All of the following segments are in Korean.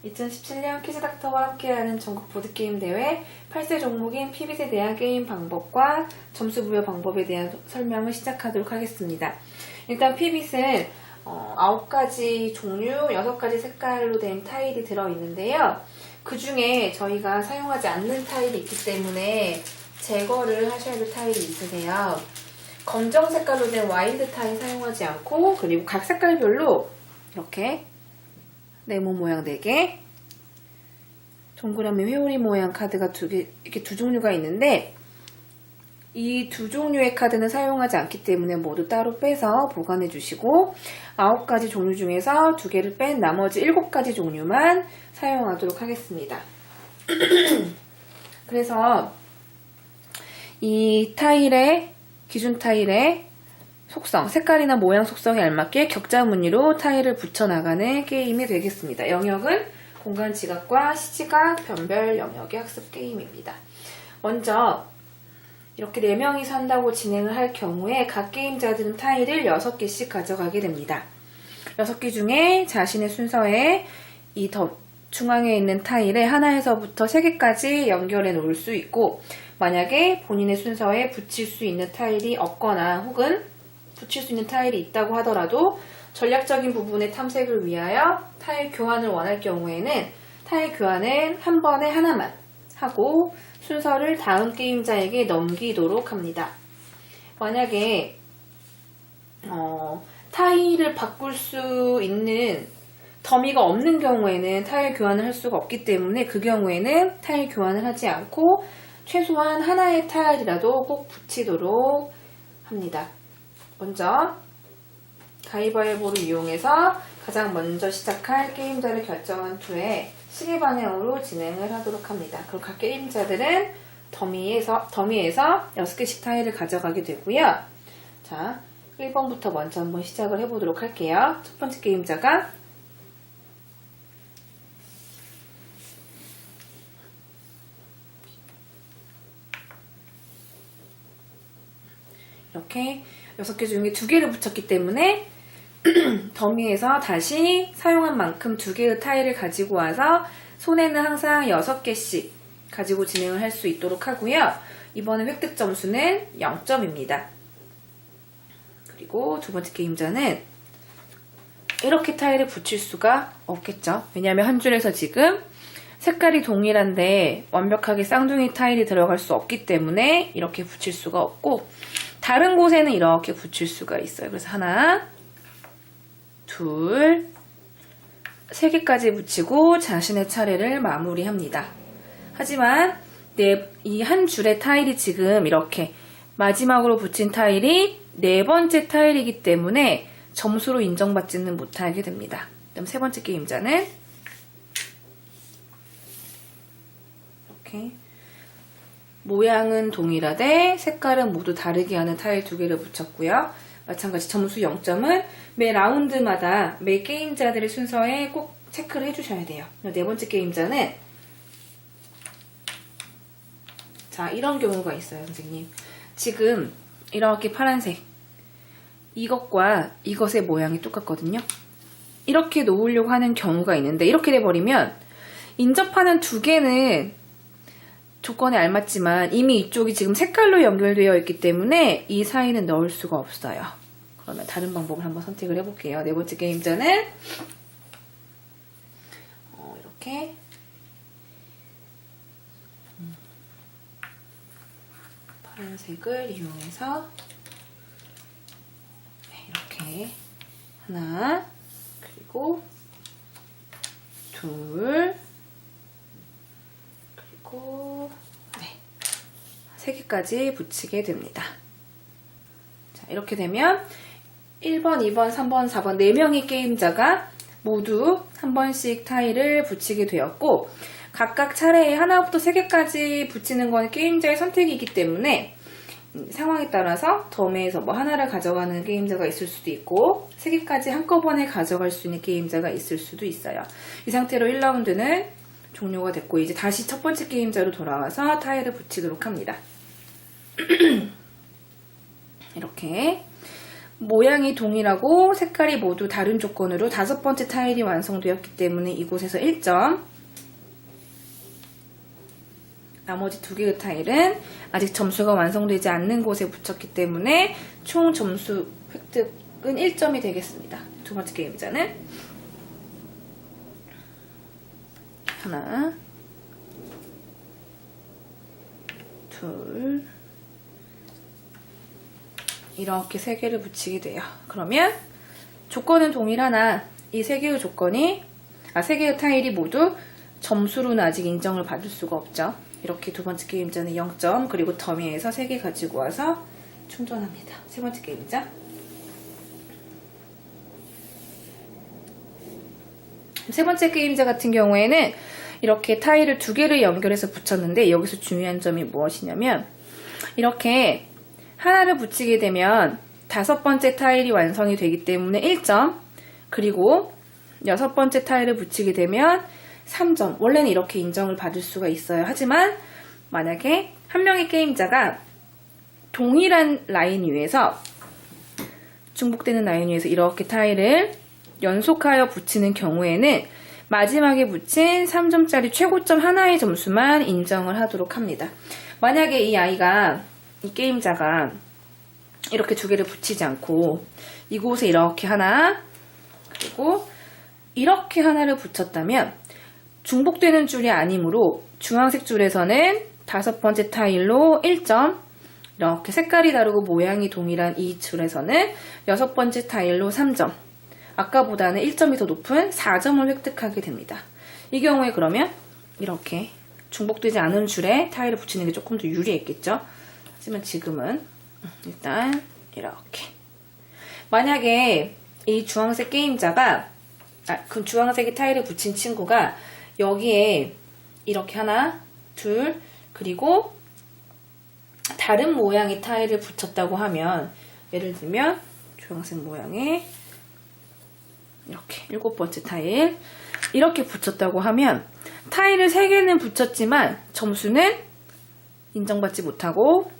2017년 키즈닥터와 함께하는 전국 보드게임 대회 8세 종목인 피빗에 대한 게임 방법과 점수 부여 방법에 대한 설명을 시작하도록 하겠습니다. 일단 피빗은 9가지 종류, 6가지 색깔로 된 타일이 들어있는데요. 그 중에 저희가 사용하지 않는 타일이 있기 때문에 제거를 하셔야 될 타일이 있으세요. 검정 색깔로 된 와일드 타일 사용하지 않고, 그리고 각 색깔별로 이렇게 네모 모양 4개, 동그라미 회오리 모양 카드가 이렇게 두 종류가 있는데, 이 두 종류의 카드는 사용하지 않기 때문에 모두 따로 빼서 보관해 주시고, 9가지 종류 중에서 2개를 뺀 나머지 7가지 종류만 사용하도록 하겠습니다. 그래서 이 타일의 기준 타일의 속성, 색깔이나 모양 속성에 알맞게 격자 무늬로 타일을 붙여나가는 게임이 되겠습니다. 영역은 공간 지각과 시지각, 변별 영역의 학습 게임입니다. 먼저 이렇게 4명이서 한다고 진행을 할 경우에 각 게임자들은 타일을 6개씩 가져가게 됩니다. 6개 중에 자신의 순서에 이 중앙에 있는 타일에 하나에서부터 3개까지 연결해 놓을 수 있고, 만약에 본인의 순서에 붙일 수 있는 타일이 없거나 혹은 붙일 수 있는 타일이 있다고 하더라도 전략적인 부분의 탐색을 위하여 타일 교환을 원할 경우에는 타일 교환은 한 번에 하나만 하고 순서를 다음 게임자에게 넘기도록 합니다. 만약에 타일을 바꿀 수 있는 더미가 없는 경우에는 타일 교환을 할 수가 없기 때문에 그 경우에는 타일 교환을 하지 않고 최소한 하나의 타일이라도 꼭 붙이도록 합니다. 먼저 가위바위보를 이용해서 가장 먼저 시작할 게임자를 결정한 후에 시계 방향으로 진행을 하도록 합니다. 그럼 각 게임자들은 더미에서 6개씩 타일을 가져가게 되고요. 자, 1번부터 먼저 한번 시작을 해보도록 할게요. 첫 번째 게임자가 이렇게 6개 중에 2개를 붙였기 때문에 더미에서 다시 사용한 만큼 2개의 타일을 가지고 와서 손에는 항상 6개씩 가지고 진행을 할 수 있도록 하고요. 이번에 획득 점수는 0점입니다. 그리고 두 번째 게임자는 이렇게 타일을 붙일 수가 없겠죠. 왜냐하면 한 줄에서 지금 색깔이 동일한데 완벽하게 쌍둥이 타일이 들어갈 수 없기 때문에 이렇게 붙일 수가 없고, 다른 곳에는 이렇게 붙일 수가 있어요. 그래서 하나, 둘, 3개까지 붙이고 자신의 차례를 마무리합니다. 하지만 이 한 줄의 타일이 지금 이렇게 마지막으로 붙인 타일이 4번째 타일이기 때문에 점수로 인정받지는 못하게 됩니다. 그럼 세 번째 게임자는 이렇게 모양은 동일하되 색깔은 모두 다르게 하는 타일 2개를 붙였고요. 마찬가지 점수 0점은 매 라운드마다 매 게임자들의 순서에 꼭 체크를 해주셔야 돼요. 네 번째 게임자는 자, 이런 경우가 있어요, 선생님. 지금 이렇게 파란색 이것과 이것의 모양이 똑같거든요. 이렇게 놓으려고 하는 경우가 있는데 이렇게 돼버리면 인접하는 2개는 조건에 알맞지만 이미 이쪽이 지금 색깔로 연결되어 있기 때문에 이 사이는 넣을 수가 없어요. 그러면 다른 방법을 한번 선택을 해볼게요. 네 번째 게임자는 이렇게 파란색을 이용해서 이렇게 하나, 그리고 둘, 그리고 3개까지 붙이게 됩니다. 자, 이렇게 되면 1번, 2번, 3번, 4번 4명의 게임자가 모두 한 번씩 타일을 붙이게 되었고, 각각 차례에 하나부터 3개까지 붙이는 건 게임자의 선택이기 때문에 상황에 따라서 덤에서 하나를 가져가는 게임자가 있을 수도 있고 3개까지 한꺼번에 가져갈 수 있는 게임자가 있을 수도 있어요. 이 상태로 1라운드는 종료가 됐고, 이제 다시 첫 번째 게임자로 돌아와서 타일을 붙이도록 합니다. 이렇게 모양이 동일하고 색깔이 모두 다른 조건으로 5번째 타일이 완성되었기 때문에 이곳에서 1점, 나머지 2개의 타일은 아직 점수가 완성되지 않는 곳에 붙였기 때문에 총 점수 획득은 1점이 되겠습니다. 두 번째 게임자는 하나, 둘, 이렇게 3개를 붙이게 돼요. 그러면 조건은 동일하나 이 3개의 조건이 3개의 타일이 모두 점수로는 아직 인정을 받을 수가 없죠. 이렇게 두 번째 게임자는 0점, 그리고 더미에서 3개 가지고 와서 충전합니다. 세 번째 게임자. 세 번째 게임자 같은 경우에는 이렇게 타일을 2개를 연결해서 붙였는데 여기서 중요한 점이 무엇이냐면 이렇게 하나를 붙이게 되면 5번째 타일이 완성이 되기 때문에 1점, 그리고 6번째 타일을 붙이게 되면 3점. 원래는 이렇게 인정을 받을 수가 있어요. 하지만 만약에 한 명의 게임자가 동일한 라인 위에서, 중복되는 라인 위에서 이렇게 타일을 연속하여 붙이는 경우에는 마지막에 붙인 3점짜리 최고점 하나의 점수만 인정을 하도록 합니다. 만약에 이 게임자가 이렇게 2개를 붙이지 않고 이곳에 이렇게 하나, 그리고 이렇게 하나를 붙였다면 중복되는 줄이 아니므로 주황색 줄에서는 5번째 타일로 1점, 이렇게 색깔이 다르고 모양이 동일한 이 줄에서는 6번째 타일로 3점, 아까보다는 1점이 더 높은 4점을 획득하게 됩니다. 이 경우에 그러면 이렇게 중복되지 않은 줄에 타일을 붙이는 게 조금 더 유리했겠죠. 하지만 지금은 일단 이렇게, 만약에 이 주황색 게임자가 그 주황색의 타일을 붙인 친구가 여기에 이렇게 하나, 둘, 그리고 다른 모양의 타일을 붙였다고 하면, 예를 들면 주황색 모양의 이렇게 7번째 타일 이렇게 붙였다고 하면 타일을 3개는 붙였지만 점수는 인정받지 못하고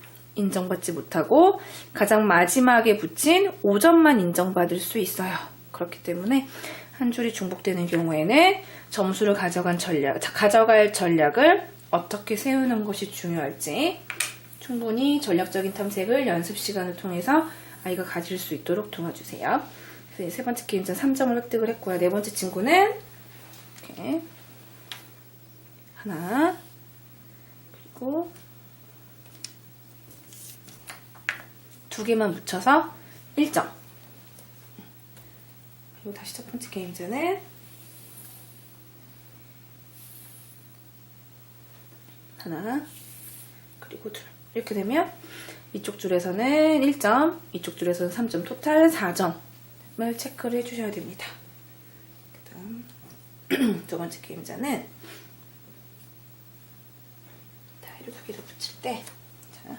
가장 마지막에 붙인 5점만 인정받을 수 있어요. 그렇기 때문에 한 줄이 중복되는 경우에는 점수를 가져갈 전략을 어떻게 세우는 것이 중요할지 충분히 전략적인 탐색을 연습 시간을 통해서 아이가 가질 수 있도록 도와주세요. 그래서 세 번째 게임자 3점을 획득을 했고요. 네 번째 친구는 이렇게 하나, 그리고 2개만 붙여서 1점. 그리고 다시 첫 번째 게임자는 하나, 그리고 둘. 이렇게 되면 이쪽 줄에서는 1점, 이쪽 줄에서는 3점, 토탈 4점을 체크를 해주셔야 됩니다. 그 다음 두 번째 게임자는 타일을 2개를 붙일 때, 자,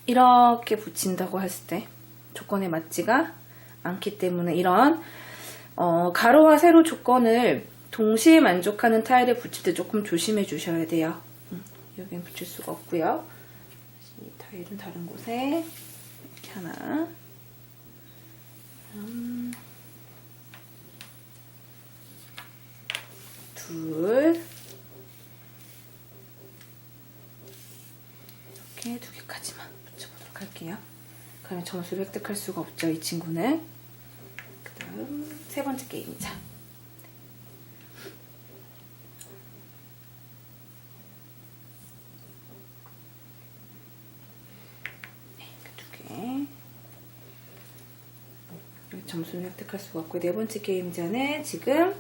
이렇게 붙인다고 했을 때 조건에 맞지가 않기 때문에 이런 가로와 세로 조건을 동시에 만족하는 타일을 붙일 때 조금 조심해 주셔야 돼요. 여기는 붙일 수가 없고요. 이 타일은 다른 곳에 이렇게 하나, 둘, 이렇게 2개까지만 붙여보도록 할게요. 그러면 점수를 획득할 수가 없죠, 이 친구는. 그 다음 세 번째 게임이자. 점수를 획득할 수가 없고, 네 번째 게임자는 지금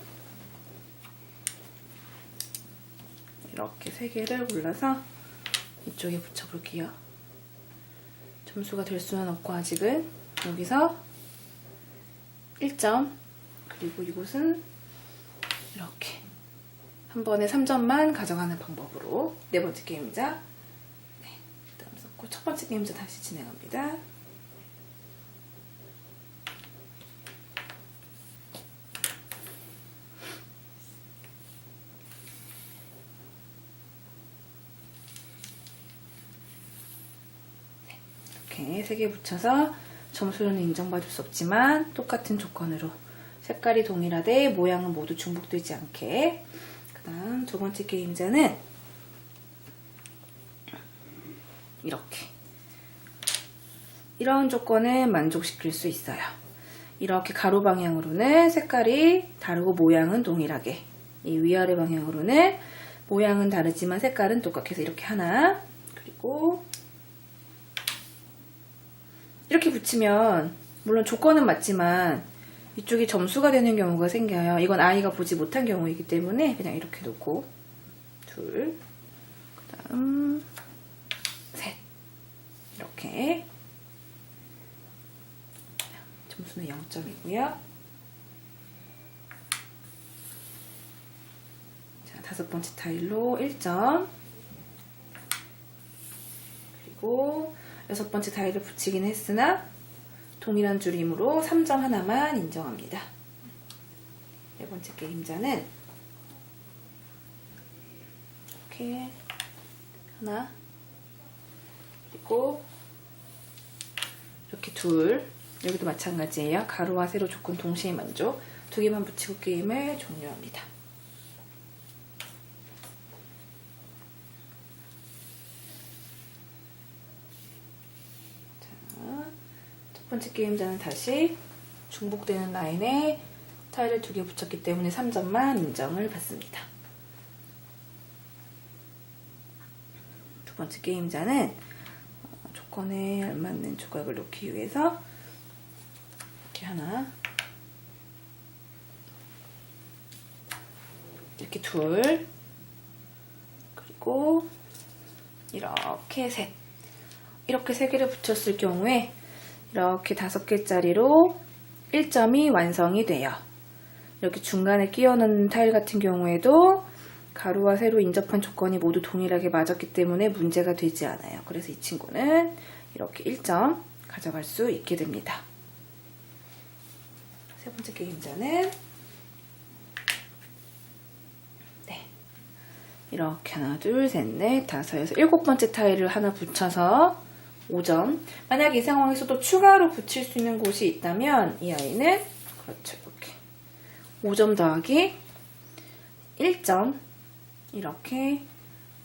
이렇게 3개를 골라서 이쪽에 붙여볼게요. 점수가 될 수는 없고 아직은 여기서 1점, 그리고 이곳은 이렇게 한 번에 3점만 가져가는 방법으로 네 번째 게임자, 그다음 썼고 첫 번째 게임자 다시 진행합니다. 이렇게 3개 붙여서 점수는 인정받을 수 없지만 똑같은 조건으로 색깔이 동일하되 모양은 모두 중복되지 않게. 그 다음 두 번째 게임자는 이렇게 이런 조건은 만족시킬 수 있어요. 이렇게 가로 방향으로는 색깔이 다르고 모양은 동일하게, 이 위아래 방향으로는 모양은 다르지만 색깔은 똑같게 해서 이렇게 하나, 그리고 이렇게 붙이면 물론 조건은 맞지만 이쪽이 점수가 되는 경우가 생겨요. 이건 아이가 보지 못한 경우이기 때문에 그냥 이렇게 놓고 둘, 그 다음 셋, 이렇게 점수는 0점이고요. 자, 다섯 번째 타일로 1점, 그리고 여섯 번째 타일을 붙이긴 했으나 동일한 줄이므로 3점 하나만 인정합니다. 네 번째 게임자는 이렇게 하나, 그리고 이렇게 둘, 여기도 마찬가지예요. 가로와 세로 조건 동시에 만족. 두 개만 붙이고 게임을 종료합니다. 첫 번째 게임자는 다시 중복되는 라인에 타일을 두 개 붙였기 때문에 3점만 인정을 받습니다. 두 번째 게임자는 조건에 알맞는 조각을 놓기 위해서 이렇게 하나, 이렇게 둘, 그리고 이렇게 셋, 이렇게 세 개를 붙였을 경우에 이렇게 5개짜리로 1점이 완성이 돼요. 이렇게 중간에 끼워 넣는 타일 같은 경우에도 가로와 세로 인접한 조건이 모두 동일하게 맞았기 때문에 문제가 되지 않아요. 그래서 이 친구는 이렇게 1점 가져갈 수 있게 됩니다. 세 번째 게임자는 이렇게 하나, 둘, 셋, 넷, 다섯, 여섯, 7번째 타일을 하나 붙여서 5점. 만약 이 상황에서도 추가로 붙일 수 있는 곳이 있다면 이 아이는 그렇죠, 이렇게 5점 더하기 1점 이렇게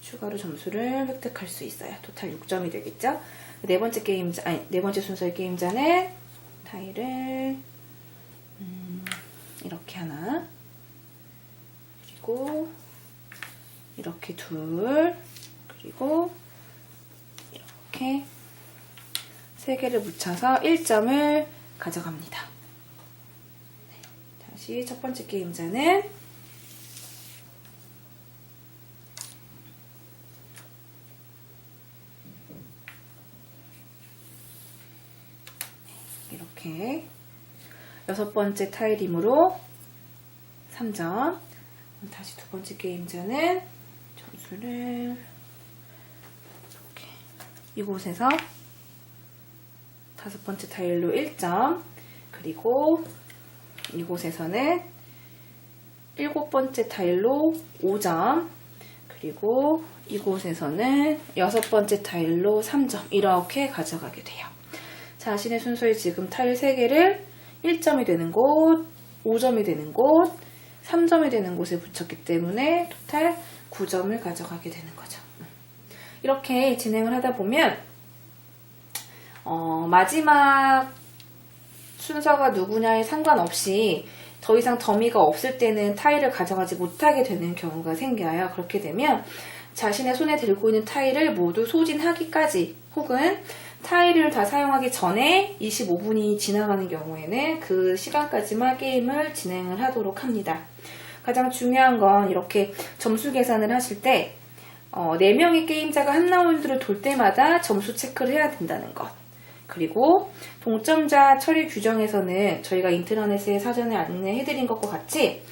추가로 점수를 획득할 수 있어요. 토탈 6점이 되겠죠. 네 번째 순서의 게임자는 타일을 이렇게 하나, 그리고 이렇게 둘, 그리고 이렇게 3개를 붙여서 1점을 가져갑니다. 다시 첫 번째 게임자는 이렇게 6번째 타일이므로 3점. 다시 두 번째 게임자는 점수를 이렇게 이곳에서 5번째 타일로 1점, 그리고 이곳에서는 7번째 타일로 5점, 그리고 이곳에서는 6번째 타일로 3점 이렇게 가져가게 돼요. 자신의 순서에 지금 타일 3개를 1점이 되는 곳, 5점이 되는 곳, 3점이 되는 곳에 붙였기 때문에 토탈 9점을 가져가게 되는 거죠. 이렇게 진행을 하다 보면 마지막 순서가 누구냐에 상관없이 더 이상 더미가 없을 때는 타일을 가져가지 못하게 되는 경우가 생겨요. 그렇게 되면 자신의 손에 들고 있는 타일을 모두 소진하기까지 혹은 타일을 다 사용하기 전에 25분이 지나가는 경우에는 그 시간까지만 게임을 진행을 하도록 합니다. 가장 중요한 건 이렇게 점수 계산을 하실 때 4명의 게임자가 한 라운드를 돌 때마다 점수 체크를 해야 된다는 것. 그리고 동점자 처리 규정에서는 저희가 인트라넷에 사전에 안내해드린 것과 같이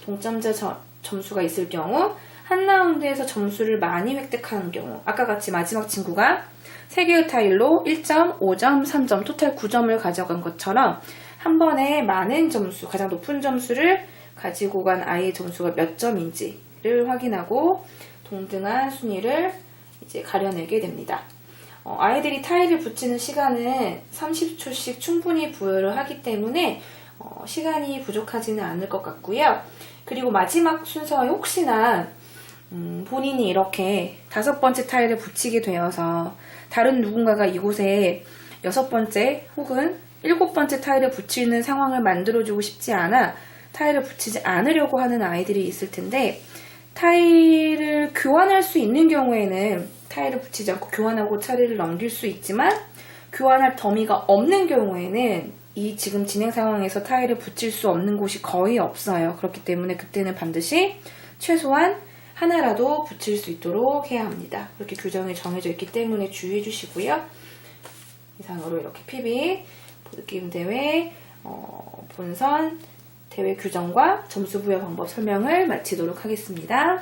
동점자 점수가 있을 경우 한 라운드에서 점수를 많이 획득하는 경우 아까 같이 마지막 친구가 3개의 타일로 1점, 5점, 3점 토탈 9점을 가져간 것처럼 한 번에 많은 점수, 가장 높은 점수를 가지고 간 아이의 점수가 몇 점인지를 확인하고 동등한 순위를 이제 가려내게 됩니다. 아이들이 타일을 붙이는 시간은 30초씩 충분히 부여를 하기 때문에 시간이 부족하지는 않을 것 같고요. 그리고 마지막 순서에 혹시나 본인이 이렇게 5번째 타일을 붙이게 되어서 다른 누군가가 이곳에 6번째 혹은 7번째 타일을 붙이는 상황을 만들어주고 싶지 않아 타일을 붙이지 않으려고 하는 아이들이 있을 텐데, 타일을 교환할 수 있는 경우에는 타일을 붙이지 않고 교환하고 차례를 넘길 수 있지만, 교환할 더미가 없는 경우에는 이 지금 진행 상황에서 타일을 붙일 수 없는 곳이 거의 없어요. 그렇기 때문에 그때는 반드시 최소한 하나라도 붙일 수 있도록 해야 합니다. 그렇게 규정이 정해져 있기 때문에 주의해 주시고요. 이상으로 이렇게 PB 보드게임 대회 본선 대회 규정과 점수 부여 방법 설명을 마치도록 하겠습니다.